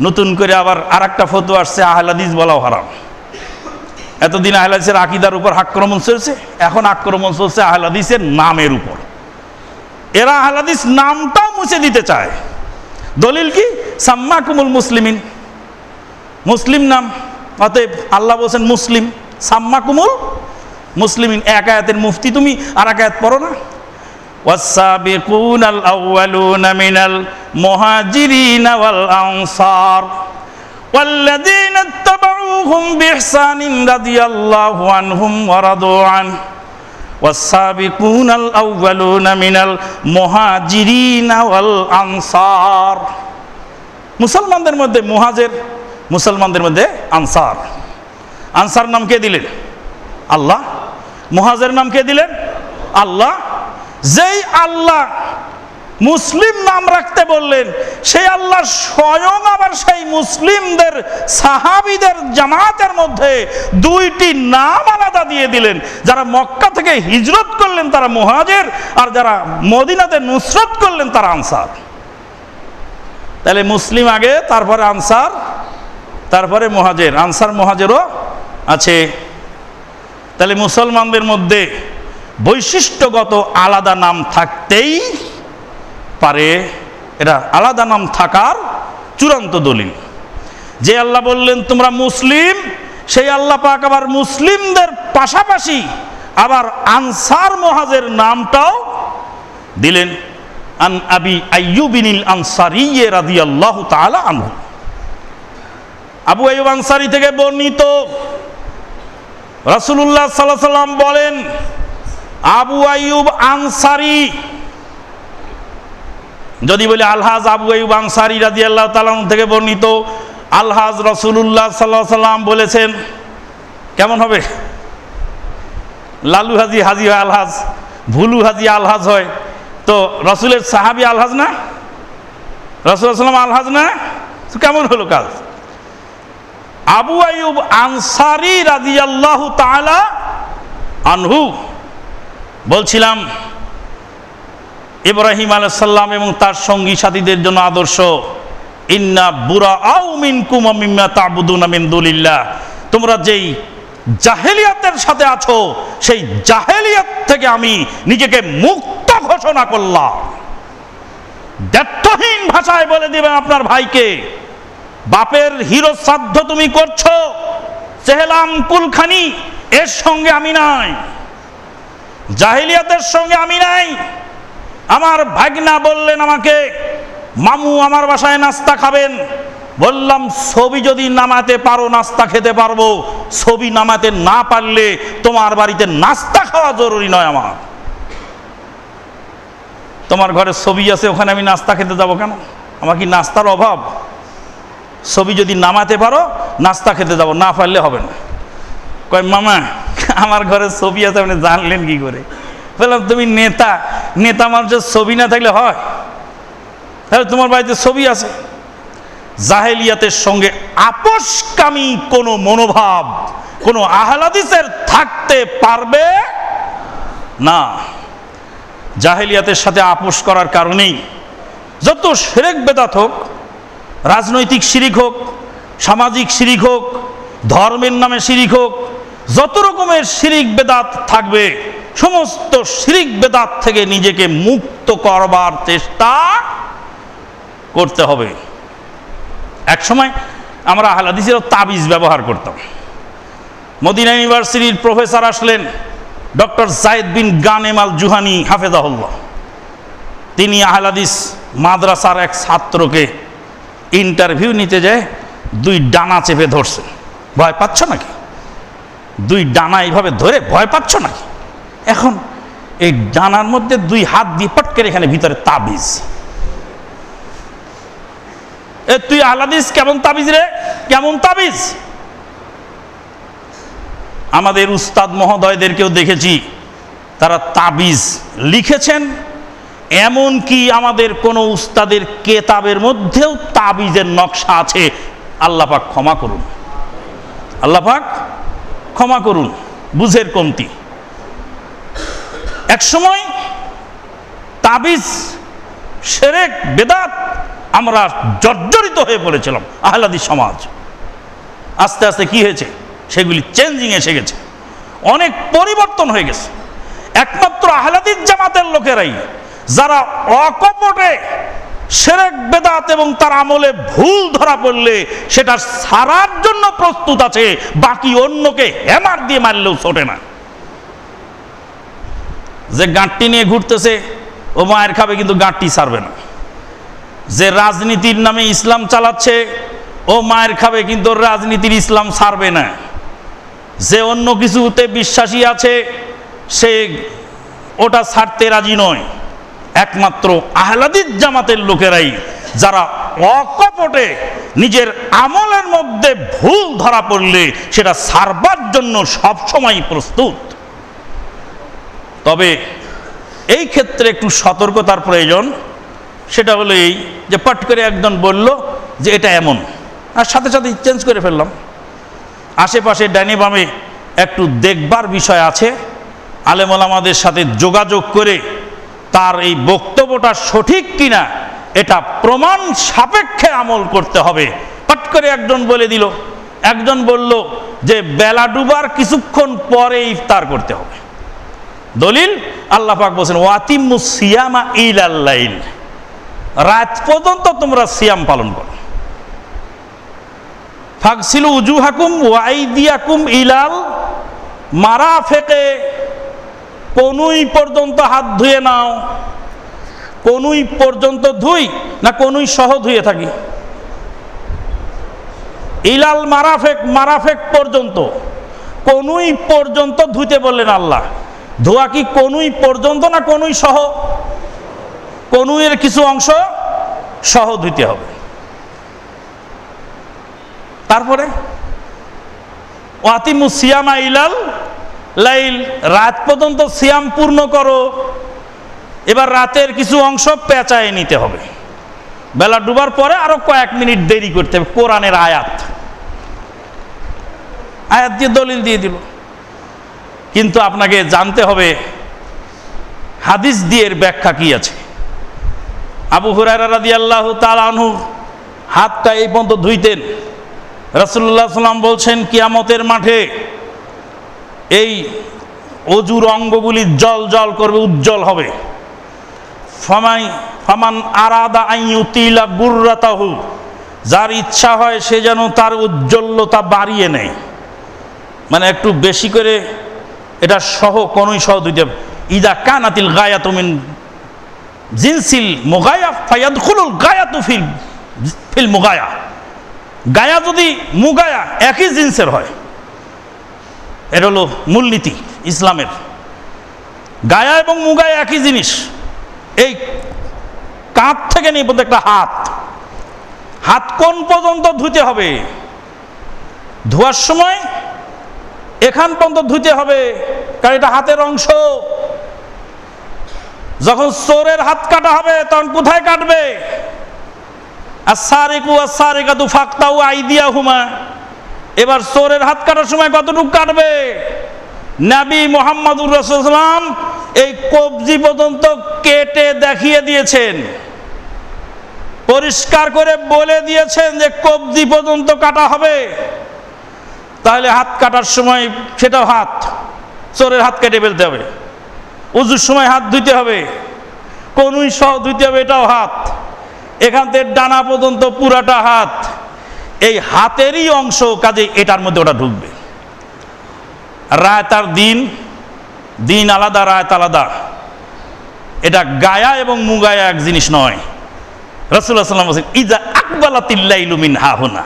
নতুন করে আবার আর একটা ফতোয়া আসছে আহলে হাদিস বলাও হারাম। এতদিন আহলে হাদিসের আকীদার উপর আক্রমণ চলছে, এখন আক্রমণ চলছে আহলে হাদিসের নামের উপর। এরা আহলে হাদিস নামটাও মুছে দিতে চায়। দলিল কি? সাম্মাকুমুল মুসলিমিন, মুসলিম নাম, অতএব আল্লাহ বলছেন মুসলিম, সাম্মাকুমুল মুসলিমিন। এক আয়াতের মুফতি তুমি, আর এক আয়াত পড়ো না। ওয়াস-সাবিকুনাল আউয়ালুনা মিনাল মুহাজিরিনা ওয়াল আনসার ওয়াল্লাযীনা ইত্তাবাউহুম বিইহসানিন রাদিয়াল্লাহু আনহুম ওয়া রাদু আনহু ওয়াস-সাবিকুনাল আউয়ালুনা মিনাল মুহাজিরিনা ওয়াল আনসার। মুসলমানদের মধ্যে মুহাজির, মুসলমানদের মধ্যে আনসার। আনসার নাম কে দিলেন? আল্লাহ। মুহাজির নাম কে দিলেন? আল্লাহ। যেই আল্লাহ মুসলিম নাম রাখতে বললেন, সেই আল্লাহ স্বয়ং আবার সেই মুসলিমদের সাহাবীদের জামাতের মধ্যে দুইটি নাম আলাদা দিয়ে দিলেন। যারা মক্কা থেকে হিজরত করলেন তারা মুহাজির, আর যারা মদিনাতে নুসরত করলেন তারা আনসার। তাহলে মুসলিম আগে, তারপরে আনসার, তারপরে মুহাজির। আনসার মুহাজিরও আছে। তাহলে মুসলমানদের মধ্যে বৈশিষ্ট্যগত আলাদা নাম থাকতেই পারে। এটা আলাদা নাম থাকার চূড়ান্ত দলিল। যে আল্লাহ বললেন তোমরা মুসলিম, সেই আল্লাহ পাক আবার মুসলিমদের পাশাপাশি আবার আনসার মুহাজির নামটাও দিলেন। আন আবি আইয়ুবিনিল আনসারী রাদিয়াল্লাহু তাআলা আনহু, আবু আইয়ুব আনসারী থেকে বর্ণিত, রাসূলুল্লাহ সাল্লাল্লাহু আলাইহি ওয়াসাল্লাম বলেন, আবু আইয়ুব আনসারী, যদি বলি আলহাজ আবু আইয়ুব আনসারী রাদিয়াল্লাহু তাআলা থেকে বর্ণিত, আলহাজ রাসূলুল্লাহ সাল্লাল্লাহু আলাইহি ওয়াসাল্লাম বলেছেন, কেমন হবে? লালু হাজি হাজি হয় আলহাজ, ভুলু হাজি আলহাজ হয়, তো রসুলের সাহাবী আলহাজ না? রাসূল সাল্লাল্লাহু আলাইহি ওয়াসাল্লাম আলহাজ না? কেমন হলো কাজ? আবু আইয়ুব আনসারী রাদিয়াল্লাহু তাআলা আনহু বলছিলাম, ইব্রাহিম আলাইহিস সালাম এবং তার সঙ্গী সাথীদের জন্য আদর্শ, ইন্না বুরাআউ মিনকুম ওয়া মিম্মা তা'বুদুনা মিন দুনিল্লাহ, তোমরা যেই জাহেলিয়াতের সাথে আছো সেই জাহেলিয়াত থেকে আমি নিজেকে মুক্ত ঘোষণা করলাম। দ্ব্যর্থহীন ভাষায় বলে দিবেন আপনার ভাইকে, বাপের হিরো শ্রাদ্ধ তুমি করছো, চেহলাম কুলখানি, এর সঙ্গে আমি নাই, জাহেলিয়াতের সঙ্গে আমি নাই। আমার ভাগনা বললেন আমাকে, মামু আমার বাসায় নাস্তা খাবেন, বললাম ছবি যদি নামাতে পারো নাস্তা খেতে পারবো, ছবি নামাতে না পারলে তোমার বাড়িতে নাস্তা খাওয়া জরুরি নয়। আমার তোমার ঘরে ছবি আছে, ওখানে আমি নাস্তা খেতে যাব কেন? আমার কি নাস্তার অভাব? ছবি যদি নামাতে পারো নাস্তা খেতে যাব, না পারলে হবে না। কয় মামা আমার ঘরে ছবি আছে, আপনি জানলেন কি করে? বললাম তুমি নেতা, নেতা মানুষের ছবি না থাকলে হয়? তাহলে তোমার বাড়িতে ছবি আছে। জাহেলিয়াতের সঙ্গে আপোষকামী কোনো মনোভাব কোনো আহলে হাদিসের থাকতে পারবে না। জাহেলিয়াতের সাথে আপোষ করার কারণেই যত শিরক বেদাত হোক, রাজনৈতিক শিরিক হোক, সামাজিক শিরিক হোক, ধর্মের নামে শিরিক হোক, যত রকমের শিরিক বেদাত থাকবে, সমস্ত শিরিক বেদাত থেকে নিজেকে মুক্ত করবার চেষ্টা করতে হবে। এক সময় আমরা আহলে হাদিসের তাবিজ ব্যবহার করতাম। মদিনা ইউনিভার্সিটির প্রফেসর আসলেন, ডক্টর জায়েদ বিন গানেম আল জুহানি হাফেজাহুল্লাহ। তিনি আহলে হাদিস মাদ্রাসার এক ছাত্রকে ইন্টারভিউ নিতে যায় দুই ডানা চেপে ধরছেন। ভয় পাচ্ছ নাকি? দুই ডানা এইভাবে ধরে ভয় পাচ্ছ নাকি? এখন এই ডানার মধ্যে দুই হাত দিয়ে পটকের এখানে ভিতরে তাবিজ। এ তুই আহলে হাদিস কেমন তাবিজ রে? কেমন তাবিজ? আমাদের উস্তাদ মহোদয়দেরকেও দেখেছি তারা তাবিজ লিখেছেন, এমনকি আমাদের কোনো উস্তাদের কেতাবের মধ্যেও তাবিজের নকশা আছে। আল্লাহ পাক ক্ষমা করুন, আল্লাহ পাক ক্ষমা করুন, বুঝের কমতি। এক সময় তাবিজ শিরক বেদাত আমরা জর্জরিত হয়ে পড়েছিলাম আহলাদি সমাজ। আস্তে আস্তে কি হয়েছে, সেগুলি চেঞ্জিং এসে গেছে, অনেক পরিবর্তন হয়ে গেছে। একমাত্র আহলাদিস জামাতের লোকেরাই যারা অকপটে শিরক বেদাত এবং তার আমলে ভুল ধরা পড়লে সেটা সারার জন্য প্রস্তুত আছে, বাকি অন্যকে হ্যামার দিয়ে মারলেও ছোটে না। যে গাঁটটি নিয়ে ঘুরতেছে ও মায়ের খাবে, কিন্তু গাঁটটি ছাড়বে না। যে রাজনীতির নামে ইসলাম চালাচ্ছে ও মায়ের খাবে, কিন্তু রাজনীতির ইসলাম ছাড়বে না। যে অন্য কিছুতে বিশ্বাসী আছে সে ওটা ছাড়তে রাজি নয়। একমাত্র আহলাদিস জামাতের লোকেরাই যারা অকপটে নিজের আমলের মধ্যে ভুল ধরা পড়লে সেটা ছাড়বার জন্য সবসময় প্রস্তুত। তবে এই ক্ষেত্রে একটু সতর্কতার প্রয়োজন। সেটা হলো এই যে পট করে একজন বলল যে এটা এমন, আর সাথে সাথে চেঞ্জ করে ফেললাম। আশেপাশে ডাইনে বামে একটু দেখবার বিষয় আছে। আলেম ওলামাদের সাথে যোগাযোগ করে তার এই বক্তব্যটা সঠিক কিনা এটা প্রমাণ সাপেক্ষে আমল করতে হবে। পট করে একজন বলে দিল, একজন বলল যে বেলা ডুবার কিছুক্ষণ পরে ইফতার করতে হবে। দলিল আল্লাহ পাক বলেছেন ওয়াতিমুস সিয়ামা ইলাল লাইল, রাত পর্যন্ত তোমরা সিয়াম পালন করো। ফাগসিলু উজুহাকুম ওয়া আইদিয়াকুম ইলাল মারাফিকে, কনুই পর্যন্ত হাত ধুয়ে নাও। কনুই পর্যন্ত ধুই না কনুই সহ ধুয়ে থাকি? ইলাল মারাফেক, মারাফেক পর্যন্ত, কনুই পর্যন্ত ধুতে বললেন আল্লাহ। ধোয়া কি কনুই পর্যন্ত না কনুই সহ? কনুইয়ের কিছু অংশ সহ ধুতে হবে। তারপরে ওয়াতিমুস সিয়ামা ইলাল লাইল, রাত পর্যন্ত সিয়াম পূর্ণ করো। এবার রাতের কিছু অংশ পেঁচায় নিতে হবে, বেলা ডুবার পরে আরো কয়েক মিনিট দেরি করতে হবে। কোরআনের আয়াত, আয়াত দিয়ে দলিল দিয়ে দিল। কিন্তু আপনাকে জানতে হবে হাদিস দিয়ে এর ব্যাখ্যা কি আছে। আবু হুরায়রা রাদিয়াল্লাহু তাআলা আনহু হাতটা এই পর্যন্ত ধুইতেন। রাসূলুল্লাহ সাল্লাল্লাহু আলাইহি ওয়াসাল্লাম বলছেন কিয়ামতের মাঠে এই অজুর অঙ্গগুলি জল জল করবে, উজ্জ্বল হবে। ফামান আরাদা আন ইউতিলা গুররাতাহু, যার ইচ্ছা হয় সে যেন তার উজ্জ্বলতা বাড়িয়ে নেয়, মানে একটু বেশি করে এটা সহ কোনই সহ দিতে হবে। ইদা কানাতিল গায়াতু মিন জিনসিল মুগায়া ফায়াদখুলুল গায়াতু ফিল মুগায়া, গায়া যদি মুগায়া একই জিন্সের হয়, এটা হলো মূলনীতি ইসলামের। গায়া এবং মুগায়া একই জিনিস। এই কাঁধ থেকে নিয়ে পর্যন্ত একটা হাত, হাত কোন পর্যন্ত ধুতে হবে? ধোয়ার সময় এখান পর্যন্ত ধুতে হবে, কারণ এটা হাতের অংশ। যখন চোরের হাত কাটা হবে তখন কোথায় কাটবে? আস-সারিকু আস-সারিকাতু ফাকতাউ আইদিয়াহুমা। এবার চোরের হাত কাটার সময় কতটুকু কাটবে? নবী মুহাম্মদুর রাসূলুল্লাহ সাল্লাল্লাহু আলাইহি ওয়াসাল্লাম এই কবজি পর্যন্ত কেটে দেখিয়ে দিয়েছেন, পরিষ্কার করে বলে দিয়েছেন যে কবজি পর্যন্ত কাটা হবে। তাহলে হাত কাটার সময় সেটাও হাত, চোরের হাত কেটে ফেলতে হবে। উজুর সময় হাত ধুইতে হবে, কনুই সহ ধুইতে হবে, এটাও হাত। এখান থেকে ডানা পর্যন্ত পুরাটা হাত, এই হাতেরই অংশ, কাজে এটার মধ্যে ওটা ঢুকবে। রাত আর দিন, দিন আলাদা রাত আলাদা। এটা গায়া এবং মুগায়া এক জিনিস নয়। রাসূলুল্লাহ সাল্লাল্লাহু আলাইহি ওয়াসাল্লাম বলেছেন ইজা আকবালাতিল লাইলু মিন হাহুনা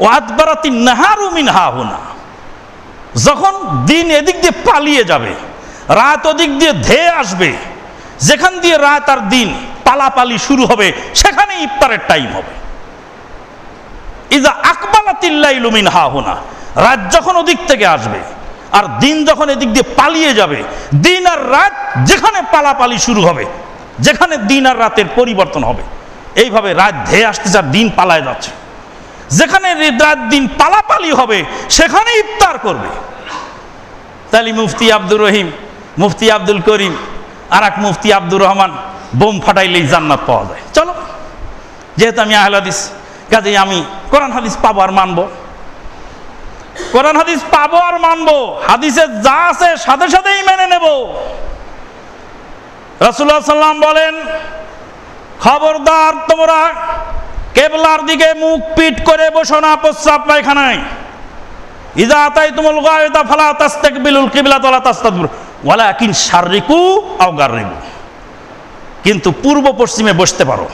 ওয়া আদবারাতিন নাহারু মিন হাহুনা। যখন দিন এদিক দিয়ে পালিয়ে যাবে, রাত ওদিক দিয়ে ধেয়ে আসবে, যেখান দিয়ে রাত আর দিন পালাপালি শুরু হবে সেখানে ইফতারের টাইম হবে। ইজা আকবালাতিল লাইলু মিন হাহুনা, রাত যখন ওদিক থেকে আসবে আর দিন যখন এদিক দিয়ে পালিয়ে যাবে, দিন আর রাত যেখানে পালাপালি শুরু হবে, যেখানে দিন আর রাতের পরিবর্তন হবে, এইভাবে রাত ধেয়ে আসতেছে আর দিন পালায় যাচ্ছে। যেখানে রাত দিন পালাপালি হবে সেখানে ইফতার করবে। তাহলে মুফতি আব্দুর রহিম, মুফতি আব্দুল করিম আর এক মুফতি আব্দুর রহমান বোম ফাটাইলেই জান্নাত পাওয়া যায়। চলো যেহেতু আমি আহলে হাদিস, কাজেই আমি কোরআন হাদিস পাবো আর মানবো, কোরআন হাদিস পাবো আর মানবো, হাদিসে যা আছে সাথে সাথেই মেনে নেব। রাসূলুল্লাহ সাল্লাম বলেন, খবরদার তোমরা কেবলার দিকে মুখ পিট করে বসো না প্রস্রাব পায়খানায়। ইযা আতাইতুমুল গায়তা ফালা তাস্তাকবিলুল কিবলাতা ওয়ালা তাস্তাদবিরু ওয়ালাকিন শাররিকু আও গাররিবু। কিন্তু পূর্ব পশ্চিমে বসতে পারো।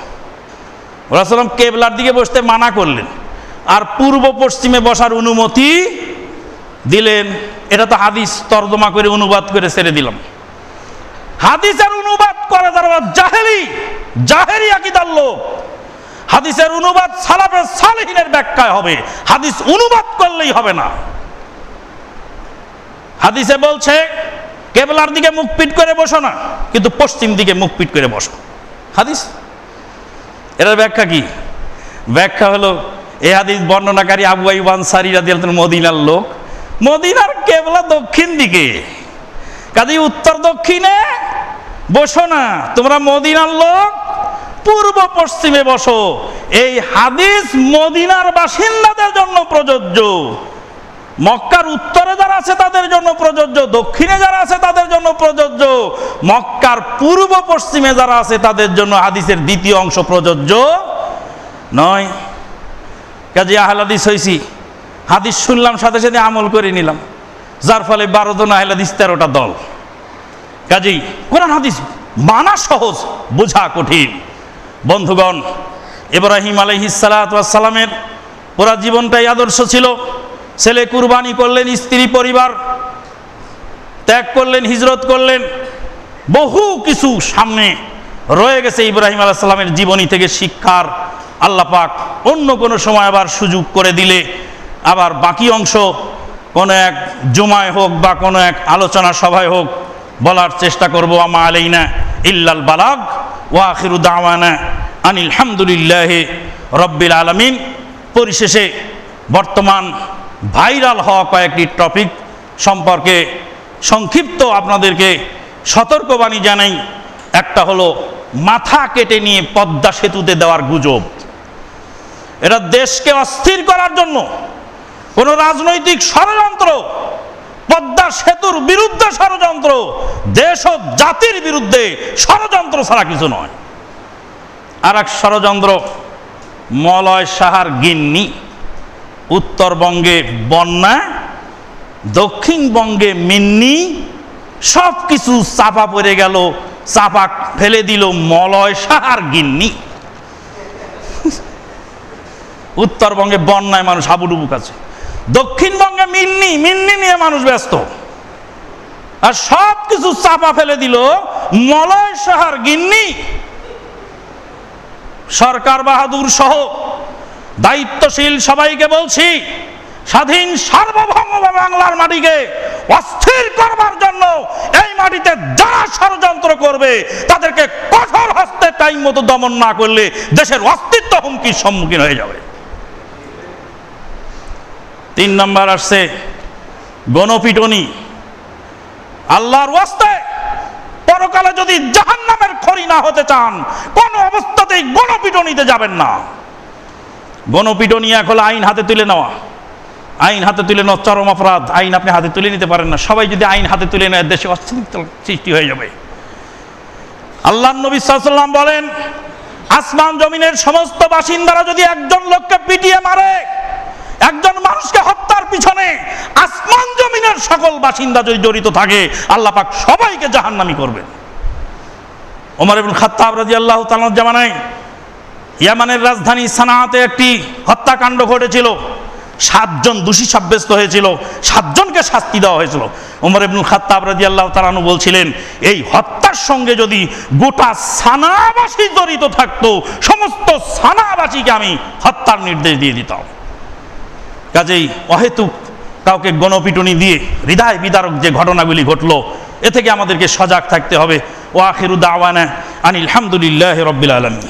রাসূলুল্লাহ সাল্লাম কেবলার দিকে বসতে মানা করলেন আর পূর্ব পশ্চিমে বসার অনুমতি দিলেন। এটা তো হাদিস তর্জমা করে অনুবাদ করে ছেড়ে দিলাম। হাদিসের অনুবাদ করে যারা জাহেলি আকীদার লোক, হাদিসের অনুবাদ সালাফে সালেহিনের ব্যাখ্যায় হবে, হাদিস অনুবাদ করলেই হবে না। হাদিসে বলছে কেবলার দিকে মুখ পিট করে বসো না, কিন্তু পশ্চিম দিকে মুখ পিট করে বসো। হাদিস এটার ব্যাখ্যা কি? ব্যাখ্যা হলো, এই হাদিস বর্ণনাকারী আবু আইয়ুব আনসারী রাদিয়াল্লাহু আনহু মদিনার লোক, মদিনার কেবলা দক্ষিণ দিকে, কাজেই উত্তর দক্ষিণে বসো না, তোমরা মদিনার লোক পূর্ব পশ্চিমে বসো। এই হাদিস মদিনার বাসিন্দাদের জন্য প্রযোজ্য, মক্কার উত্তরে যারা আছে তাদের জন্য প্রযোজ্য, দক্ষিণে যারা আছে তাদের জন্য প্রযোজ্য, মক্কার পূর্ব পশ্চিমে যারা আছে তাদের জন্য হাদিসের দ্বিতীয় অংশ প্রযোজ্য নয়। কাজে আহলে হাদিস হইছি, হাদিস শুনলাম সাথে সাথে আমল করে নিলাম, যার ফলে 12 জন আহলে হাদিস 13টা দল। কাজেই কোরআন হাদিস মানা সহজ, বোঝা কঠিন। বন্ধুগণ, ইব্রাহিম আলাইহিস সালাতু ওয়াস সালামের পুরা জীবনটাই আদর্শ ছিল। ছেলে কুরবানি করলেন, স্ত্রী পরিবার ত্যাগ করলেন, হিজরত করলেন, বহু কিছু সামনে রয়ে গেছে ইব্রাহিম আলাইহিস সালামের জীবনী থেকে শিক্ষার। আল্লাহ পাক অন্য কোনো সময় আবার সুযোগ করে দিলে আবার বাকি অংশ কোনো এক জুমায় হোক বা কোনো এক আলোচনা সভায় হোক বলার চেষ্টা করব। আমা আলাইনা ইল্লাল বালাগ ওয়া আখিরু দাওয়ানা আনিল হামদুলিল্লাহি রাব্বিল আলামিন। পরিশেষে বর্তমান ভাইরাল হওয়া কয়েকটি টপিক সম্পর্কে সংক্ষিপ্ত আপনাদেরকে সতর্কবাণী জানাই। একটা হলো মাথা কেটে নিয়ে পদ্মা সেতুতে দেওয়ার গুজব। এটা দেশকে অস্থির করার জন্য কোন রাজনৈতিক ষড়যন্ত্র, পদ্মা সেতুর বিরুদ্ধে ষড়যন্ত্র, দেশ ও জাতির বিরুদ্ধে ষড়যন্ত্র ছাড়া কিছু নয়। আর এক ষড়যন্ত্র মলয় সাহার গিন্নি। উত্তরবঙ্গে বন্যা, দক্ষিণবঙ্গে মিন্নি, সব কিছু চাপা পড়ে গেল, চাপা ফেলে দিল মলয় সাহার গিন্নি। উত্তরবঙ্গে বন্যায় মানুষ হাবুডুবু কাছে, দক্ষিণবঙ্গে মিন্নি নিয়ে মানুষ ব্যস্ত, আর সব কিছু চাপা ফেলে দিল মলয় সাহার গিন্নি। সরকার বাহাদুর সহ দায়িত্বশীল সবাইকে বলছি, স্বাধীন সার্বভৌম বাংলার মাটিকে অস্থির করবার জন্য এই মাটিতে যারা ষড়যন্ত্র করবে তাদেরকে কঠোর হস্তে টাইম মতো দমন না করলে দেশের অস্তিত্ব হুমকির সম্মুখীন হয়ে যাবে। 3 নম্বর আসছে গণপিটনি। আল্লাহর ওয়াস্তে পরকালে যদি জাহান্নামের খড়ি না হতে চান, কোন অবস্থাতেই গণপিটনিতে যাবেন না। গণপিটনি এক হলো আইন হাতে তুলে নেওয়া। আইন হাতে তুলে নেওয়া চরম অপরাধ। আইন আপনি হাতে তুলে নিতে পারেন না। সবাই যদি আইন হাতে তুলে নেয় দেশে অস্থিরতা সৃষ্টি হয়ে যাবে। আল্লাহর নবী সাল্লাল্লাহু আলাইহি ওয়াসাল্লাম বলেন, আসমান জমিনের সমস্ত বাসিন্দারা যদি একজন লোককে পিটিয়ে মারে, একজন মানুষকে হত্যার পিছনে আসমান জমিনের সকল বাসিন্দা যদি জড়িত থাকে, আল্লাহ পাক সবাইকে জাহান্নামী করবেন। ওমর ইবনে খাত্তাব রাদিয়াল্লাহু তাআলার জামানায় ইয়ামানের রাজধানী সানাআতে একটি হত্যাকাণ্ড ঘটেছিল। 7 জন দোষী সাব্যস্ত হয়েছিল, 7 জনকে শাস্তি দেওয়া হয়েছিল। ওমর ইবনে খাত্তাব রাদিয়াল্লাহু তাআলা আনহু বলছিলেন, এই হত্যার সঙ্গে যদি গোটা সানাবাসী জড়িত থাকতো, সমস্ত সানাবাসীকে আমি হত্যার নির্দেশ দিয়ে দিতাম। কাজেই অহেতুক কাউকে গণপিটুনি দিয়ে হৃদয় বিদারক যে ঘটনাগুলি ঘটলো, এ থেকে আমাদেরকে সজাগ থাকতে হবে। ওয়া আখিরু দাওয়ানা আনিল হামদুলিল্লাহি রাব্বিল আলামিন।